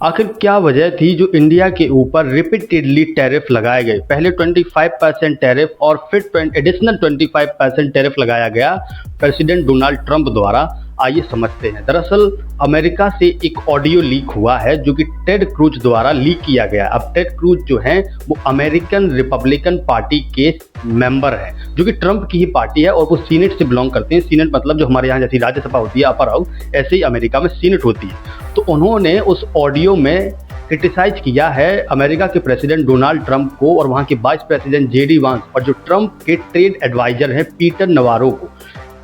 आखिर क्या वजह थी जो इंडिया के ऊपर रिपीटेडली टैरिफ लगाए गए। पहले 25% टैरिफ और फिर एडिशनल 25% टैरिफ लगाया गया प्रेसिडेंट डोनाल्ड ट्रंप द्वारा। आइए समझते हैं। दरअसल अमेरिका से एक ऑडियो लीक हुआ है जो कि टेड क्रूज द्वारा लीक किया गया। अब टेड क्रूज जो हैं वो अमेरिकन रिपब्लिकन पार्टी के मेंबर हैं, जो कि ट्रंप की ही पार्टी है और वो सीनेट से बिलोंग करते हैं। सीनेट मतलब जो हमारे यहाँ जैसी राज्यसभा होती है अपर हाउस, ऐसे ही अमेरिका में सीनेट होती है। तो उन्होंने उस ऑडियो में क्रिटिसाइज किया है अमेरिका के प्रेसिडेंट डोनाल्ड ट्रंप को और वहाँ के वाइस प्रेसिडेंट जेडी वांस और जो ट्रंप के ट्रेड एडवाइजर हैं पीटर नवारो को,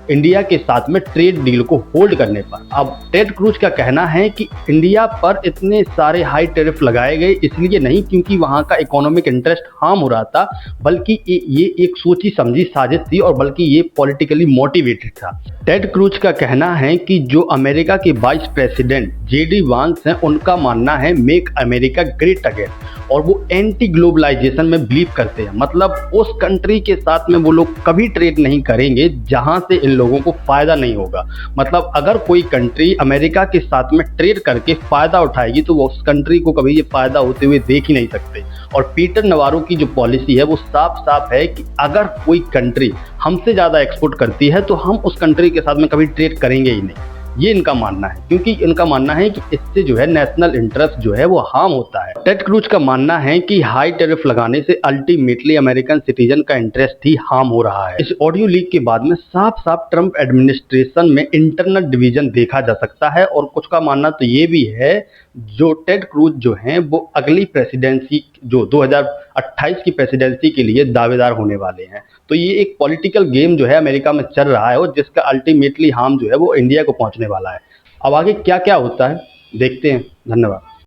इंडिया के साथ में ट्रेड डील को होल्ड करने पर। अब टेड क्रूज का कहना है कि इंडिया पर इतने सारे हाई टैरिफ लगाए गए इसलिए नहीं क्योंकि वहां का इकोनॉमिक इंटरेस्ट हार्म हो रहा था, बल्कि ये एक सोची समझी साजिश थी और बल्कि ये पॉलिटिकली मोटिवेटेड था। टेड क्रूज का कहना है कि जो अमेरिका के वाइस प्रेसिडेंट जेडी वांस हैं उनका मानना है मेक अमेरिका ग्रेट अगेन, और वो एंटी ग्लोबलाइजेशन में बिलीव करते हैं। मतलब उस कंट्री के साथ में वो लोग कभी ट्रेड नहीं करेंगे जहां से इन लोगों को फायदा नहीं होगा। मतलब अगर कोई कंट्री अमेरिका के साथ में ट्रेड करके फायदा उठाएगी तो वो उस कंट्री को कभी ये फायदा होते हुए देख ही नहीं सकते। और पीटर नवारो की जो पॉलिसी है वो साफ साफ है कि अगर कोई कंट्री हमसे ज़्यादा एक्सपोर्ट करती है तो हम उस कंट्री के साथ में कभी ट्रेड करेंगे ही नहीं। ये इनका मानना है, क्योंकि इनका मानना है कि इससे जो है नेशनल इंटरेस्ट जो है वो हार्म होता है। टेड क्रूज का मानना है कि हाई टैरिफ लगाने से अल्टीमेटली अमेरिकन सिटीजन का इंटरेस्ट ही हार्म हो रहा है। इस ऑडियो लीक के बाद में साफ साफ ट्रंप एडमिनिस्ट्रेशन में इंटरनल डिवीजन देखा जा सकता है। और कुछ का मानना तो ये भी है जो टेड क्रूज जो हैं वो अगली प्रेसिडेंसी जो 2028 की प्रेसिडेंसी के लिए दावेदार होने वाले हैं। तो ये एक पॉलिटिकल गेम जो है अमेरिका में चल रहा है और जिसका अल्टीमेटली हार्म जो है वो इंडिया को पहुंचने वाला है। अब आगे क्या क्या होता है देखते हैं। धन्यवाद।